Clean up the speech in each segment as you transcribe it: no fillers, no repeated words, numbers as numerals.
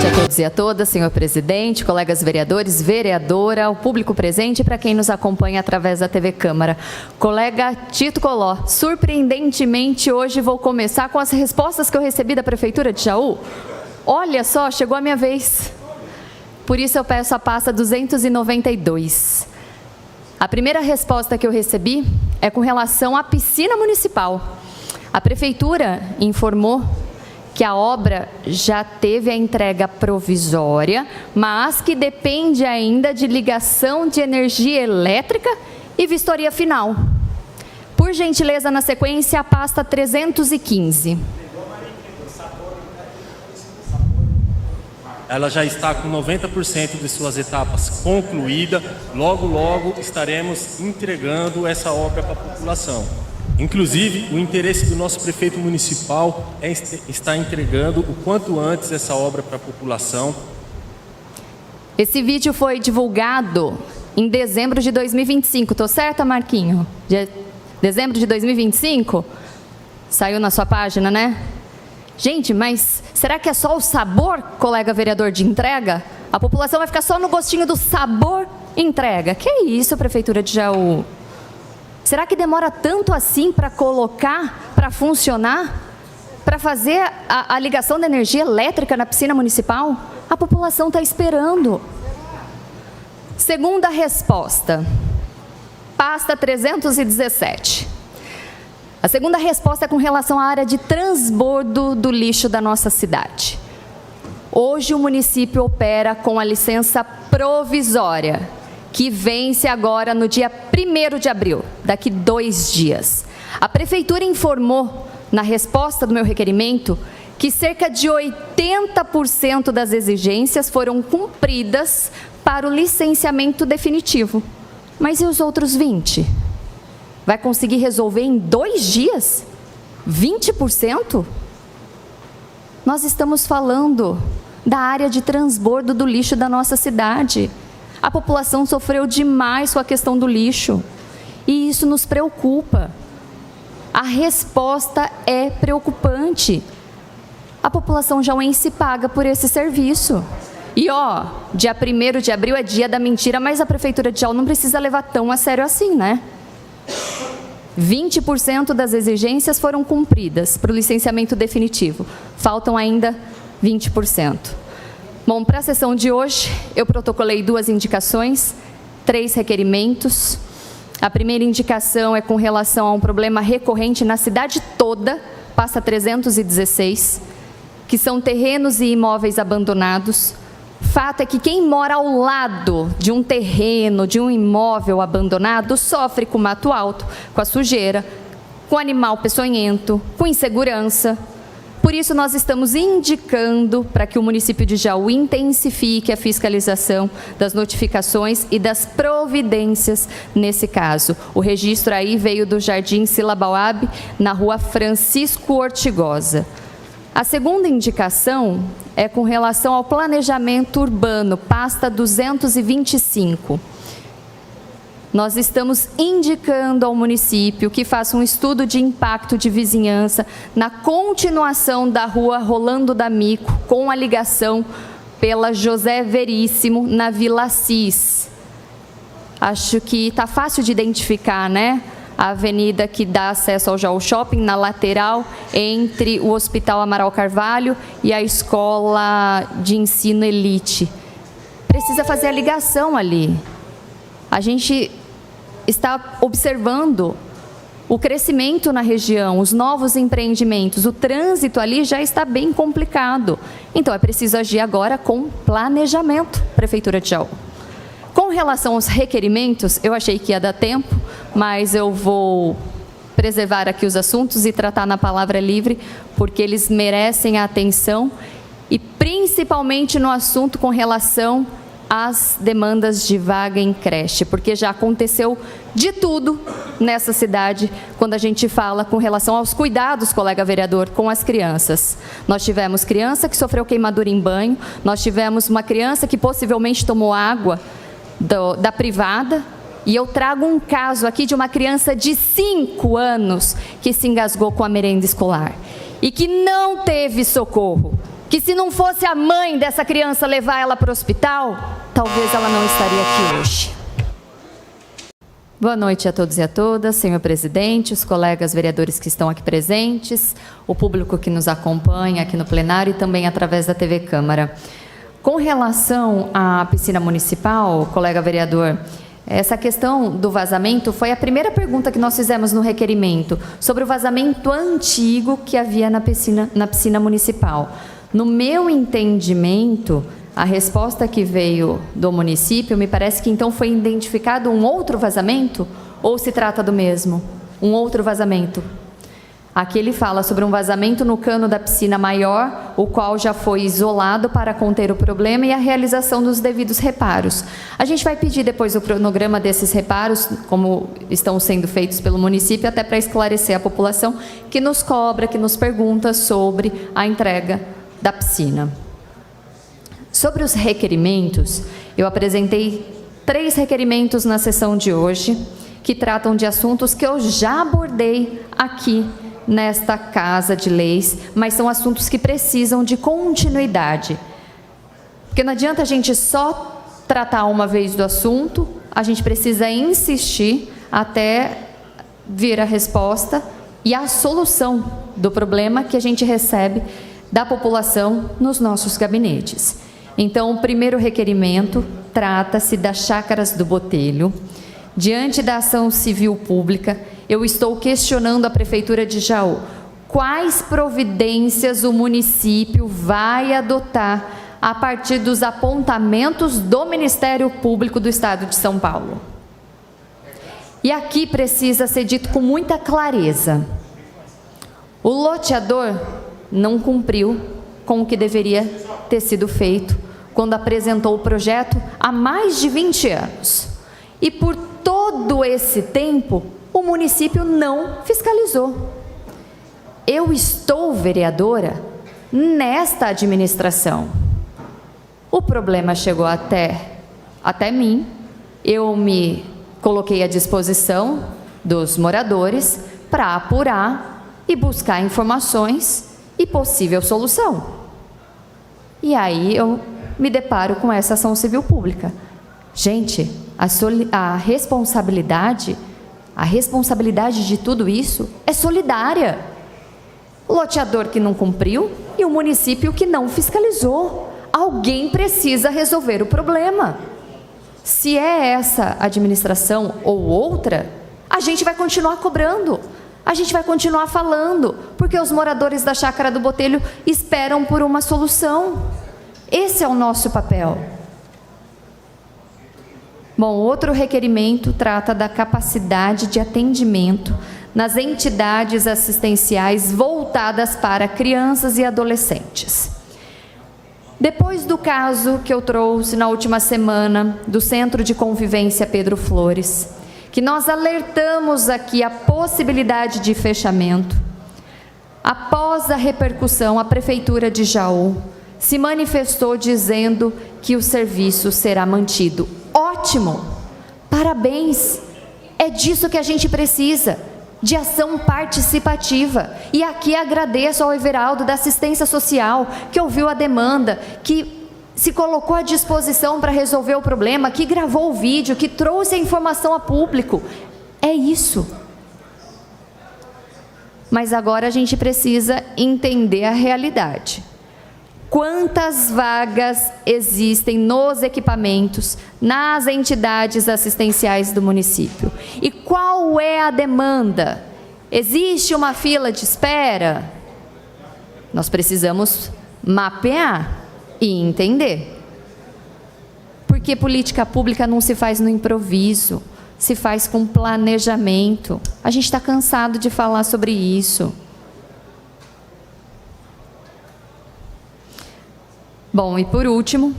noite a todos e a todas, senhor presidente, colegas vereadores, vereadora, o público presente e para quem nos acompanha através da TV Câmara. Colega Tito Coló, surpreendentemente hoje vou começar com as respostas que eu recebi da Prefeitura de Jaú. Olha só, chegou a minha vez. Por isso eu peço a pasta 292. A primeira resposta que eu recebi é com relação à piscina municipal. A Prefeitura informou que a obra já teve a entrega provisória, mas que depende ainda de ligação de energia elétrica e vistoria final. Por gentileza, na sequência, a pasta 315. Ela já está com 90% de suas etapas concluída. Logo, logo estaremos entregando essa obra para a população. Inclusive, o interesse do nosso prefeito municipal é estar entregando o quanto antes essa obra para a população. Esse vídeo foi divulgado em dezembro de 2025. Tô certa, Marquinho? Dezembro de 2025? Saiu na sua página, né? Gente, mas será que é só o sabor, colega vereador, de entrega? A população vai ficar só no gostinho do sabor entrega? Que é isso, Prefeitura de Jaú? Será que demora tanto assim para colocar, para funcionar? Para fazer a ligação da energia elétrica na piscina municipal? A população está esperando. Segunda resposta, pasta 317. A segunda resposta é com relação à área de transbordo do lixo da nossa cidade. Hoje o município opera com a licença provisória, que vence agora no dia 1º de abril, daqui 2 dias. A Prefeitura informou, na resposta do meu requerimento, que cerca de 80% das exigências foram cumpridas para o licenciamento definitivo. Mas e os outros 20%? Vai conseguir resolver em 2 dias? 20%? Nós estamos falando da área de transbordo do lixo da nossa cidade. A população sofreu demais com a questão do lixo e isso nos preocupa. A resposta é preocupante. A população jauense paga por esse serviço. E ó, dia 1º de abril é dia da mentira, mas a Prefeitura de Jaú não precisa levar tão a sério assim, né? 20% das exigências foram cumpridas para o licenciamento definitivo. Faltam ainda 20%. Bom, para a sessão de hoje, eu protocolei 2 indicações, 3 requerimentos. A primeira indicação é com relação a um problema recorrente na cidade toda, pasta 316, que são terrenos e imóveis abandonados. Fato é que quem mora ao lado de um terreno, de um imóvel abandonado, sofre com mato alto, com a sujeira, com animal peçonhento, com insegurança. Por isso, nós estamos indicando para que o município de Jaú intensifique a fiscalização das notificações e das providências nesse caso. O registro aí veio do Jardim Silabauab, na rua Francisco Ortigosa. A segunda indicação é com relação ao planejamento urbano, pasta 225. Nós estamos indicando ao município que faça um estudo de impacto de vizinhança na continuação da rua Rolando D'Amico, com a ligação pela José Veríssimo, na Vila Assis. Acho que está fácil de identificar, né? A avenida que dá acesso ao Jaú Shopping, na lateral, entre o Hospital Amaral Carvalho e a Escola de Ensino Elite. Precisa fazer a ligação ali. A gente está observando o crescimento na região, os novos empreendimentos, o trânsito ali já está bem complicado. Então, é preciso agir agora com planejamento, Prefeitura de Jaú. Com relação aos requerimentos, eu achei que ia dar tempo, mas eu vou preservar aqui os assuntos e tratar na palavra livre, porque eles merecem a atenção, e principalmente no assunto com relação às demandas de vaga em creche, porque já aconteceu de tudo nessa cidade quando a gente fala com relação aos cuidados, colega vereador, com as crianças. Nós tivemos criança que sofreu queimadura em banho, nós tivemos uma criança que possivelmente tomou água da privada, e eu trago um caso aqui de uma criança de 5 anos que se engasgou com a merenda escolar e que não teve socorro. que se não fosse a mãe dessa criança levar ela para o hospital, talvez ela não estaria aqui hoje. Boa noite a todos e a todas, senhor presidente, os colegas vereadores que estão aqui presentes, o público que nos acompanha aqui no plenário e também através da TV Câmara. Com relação à piscina municipal, colega vereador, essa questão do vazamento foi a primeira pergunta que nós fizemos no requerimento, sobre o vazamento antigo que havia na piscina municipal. No meu entendimento, a resposta que veio do município, me parece que então foi identificado um outro vazamento, ou se trata do mesmo? Um outro vazamento. Aqui ele fala sobre um vazamento no cano da piscina maior, o qual já foi isolado para conter o problema e a realização dos devidos reparos. A gente vai pedir depois o cronograma desses reparos, como estão sendo feitos pelo município, até para esclarecer a população que nos cobra, que nos pergunta sobre a entrega da piscina. Sobre os requerimentos, eu apresentei 3 requerimentos na sessão de hoje, que tratam de assuntos que eu já abordei aqui nesta Casa de Leis, mas são assuntos que precisam de continuidade. Porque não adianta a gente só tratar uma vez do assunto, a gente precisa insistir até vir a resposta e a solução do problema que a gente recebe da população nos nossos gabinetes. Então, o primeiro requerimento trata-se das chácaras do Botelho. Diante da ação civil pública, eu estou questionando a Prefeitura de Jaú. Quais providências o município vai adotar a partir dos apontamentos do Ministério Público do Estado de São Paulo? E aqui precisa ser dito com muita clareza. O loteador não cumpriu com o que deveria ter sido feito quando apresentou o projeto há mais de 20 anos. E por todo esse tempo, o município não fiscalizou. Eu estou vereadora nesta administração. O problema chegou até mim, eu me coloquei à disposição dos moradores para apurar e buscar informações e possível solução. E aí eu me deparo com essa ação civil pública. Gente, a responsabilidade de tudo isso é solidária. O loteador que não cumpriu e o município que não fiscalizou. Alguém precisa resolver o problema. Se é essa administração ou outra, a gente vai continuar cobrando, a gente vai continuar falando, porque os moradores da Chácara do Botelho esperam por uma solução. Esse é o nosso papel. Bom, outro requerimento trata da capacidade de atendimento nas entidades assistenciais voltadas para crianças e adolescentes. Depois do caso que eu trouxe na última semana do Centro de Convivência Pedro Flores, que nós alertamos aqui a possibilidade de fechamento, após a repercussão, a Prefeitura de Jaú se manifestou dizendo que o serviço será mantido. Ótimo! Parabéns! É disso que a gente precisa, de ação participativa. E aqui agradeço ao Everaldo da Assistência Social, que ouviu a demanda, que se colocou à disposição para resolver o problema, que gravou o vídeo, que trouxe a informação a público. É isso. Mas agora a gente precisa entender a realidade. Quantas vagas existem nos equipamentos, nas entidades assistenciais do município? E qual é a demanda? Existe uma fila de espera? Nós precisamos mapear e entender. Porque política pública não se faz no improviso, se faz com planejamento. A gente está cansado de falar sobre isso. Bom, e por último,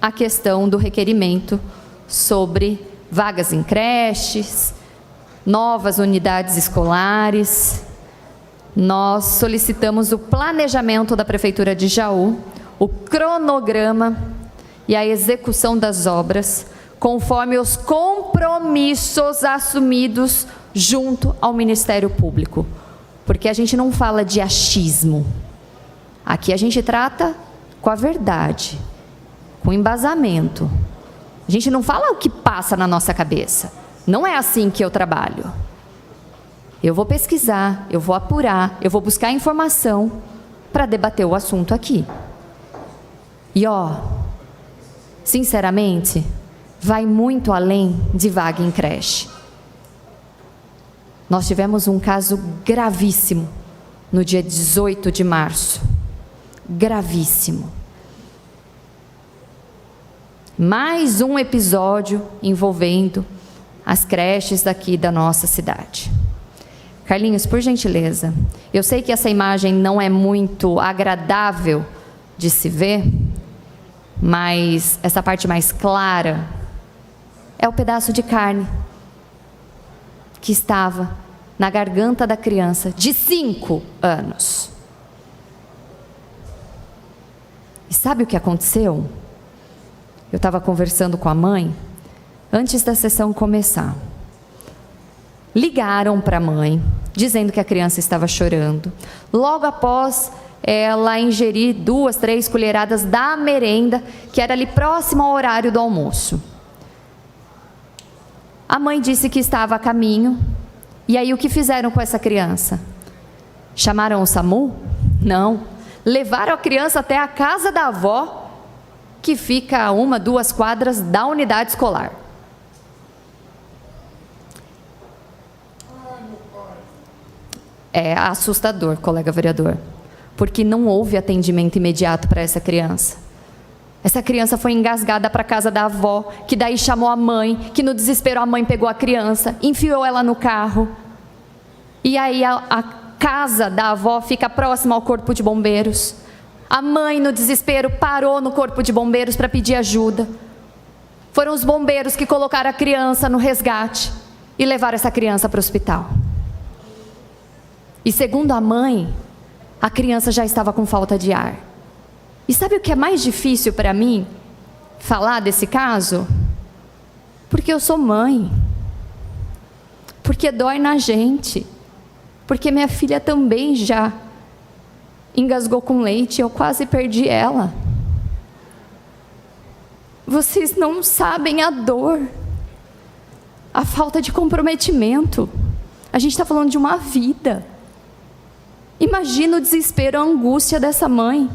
a questão do requerimento sobre vagas em creches, novas unidades escolares. Nós solicitamos o planejamento da Prefeitura de Jaú, o cronograma e a execução das obras, conforme os compromissos assumidos junto ao Ministério Público. Porque a gente não fala de achismo. Aqui a gente trata com a verdade, com embasamento. A gente não fala o que passa na nossa cabeça. Não é assim que eu trabalho. Eu vou pesquisar, eu vou apurar, eu vou buscar informação para debater o assunto aqui. E sinceramente, vai muito além de vaga em creche. Nós tivemos um caso gravíssimo no dia 18 de março. Gravíssimo. Mais um episódio envolvendo as creches daqui da nossa cidade. Carlinhos, por gentileza, eu sei que essa imagem não é muito agradável de se ver, mas essa parte mais clara é o pedaço de carne que estava na garganta da criança de 5 anos. E sabe o que aconteceu? Eu estava conversando com a mãe antes da sessão começar. Ligaram para a mãe, dizendo que a criança estava chorando. Logo após ela ingerir 2, 3 colheradas da merenda, que era ali próximo ao horário do almoço. A mãe disse que estava a caminho. E aí o que fizeram com essa criança? Chamaram o SAMU? Não. Levaram a criança até a casa da avó, que fica a 1, 2 quadras da unidade escolar. É assustador, colega vereador, porque não houve atendimento imediato para essa criança. Essa criança foi engasgada para a casa da avó, que daí chamou a mãe, que no desespero a mãe pegou a criança, enfiou ela no carro. E aí a casa da avó fica próxima ao corpo de bombeiros. A mãe, no desespero, parou no corpo de bombeiros para pedir ajuda. Foram os bombeiros que colocaram a criança no resgate e levaram essa criança para o hospital. E segundo a mãe, a criança já estava com falta de ar. E sabe o que é mais difícil para mim falar desse caso? Porque eu sou mãe. Porque dói na gente. Porque minha filha também já engasgou com leite e eu quase perdi ela. Vocês não sabem a dor, a falta de comprometimento. A gente está falando de uma vida. Imagina o desespero, a angústia dessa mãe,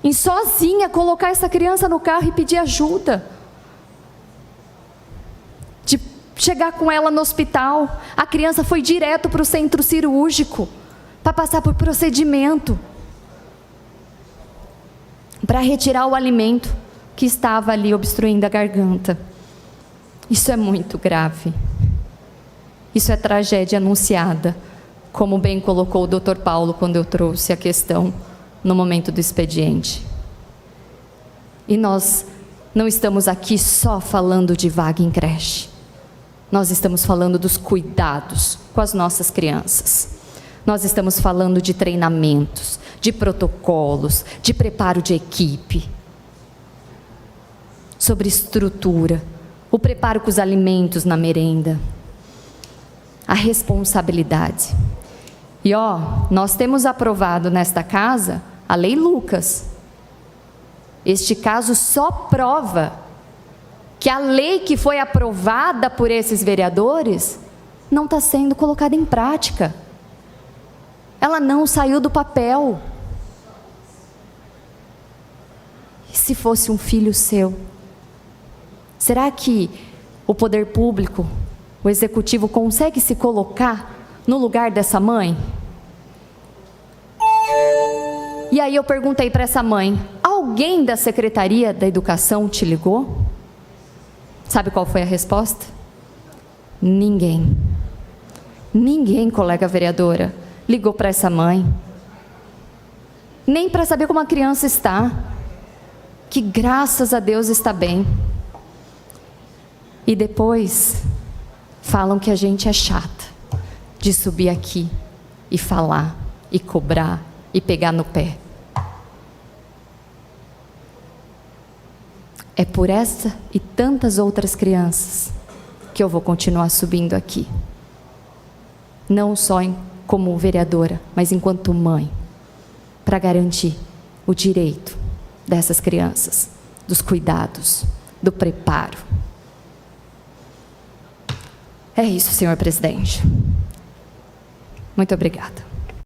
em sozinha colocar essa criança no carro e pedir ajuda. De chegar com ela no hospital, a criança foi direto para o centro cirúrgico, para passar por procedimento, para retirar o alimento que estava ali obstruindo a garganta. Isso é muito grave. Isso é tragédia anunciada, como bem colocou o Dr. Paulo quando eu trouxe a questão no momento do expediente. E nós não estamos aqui só falando de vaga em creche. Nós estamos falando dos cuidados com as nossas crianças. Nós estamos falando de treinamentos, de protocolos, de preparo de equipe, sobre estrutura, o preparo com os alimentos na merenda, a responsabilidade. E nós temos aprovado nesta casa a Lei Lucas. Este caso só prova que a lei que foi aprovada por esses vereadores não está sendo colocada em prática. Ela não saiu do papel. E se fosse um filho seu? Será que o poder público, o executivo, consegue se colocar no lugar dessa mãe? E aí eu perguntei para essa mãe: alguém da Secretaria da Educação te ligou? Sabe qual foi a resposta? Ninguém. Ninguém, colega vereadora, ligou para essa mãe. Nem para saber como a criança está. Que graças a Deus está bem. E depois falam que a gente é chata de subir aqui e falar, e cobrar, e pegar no pé. É por essa e tantas outras crianças que eu vou continuar subindo aqui. Não só como vereadora, mas enquanto mãe. para garantir o direito dessas crianças, dos cuidados, do preparo. É isso, senhor presidente. Muito obrigada.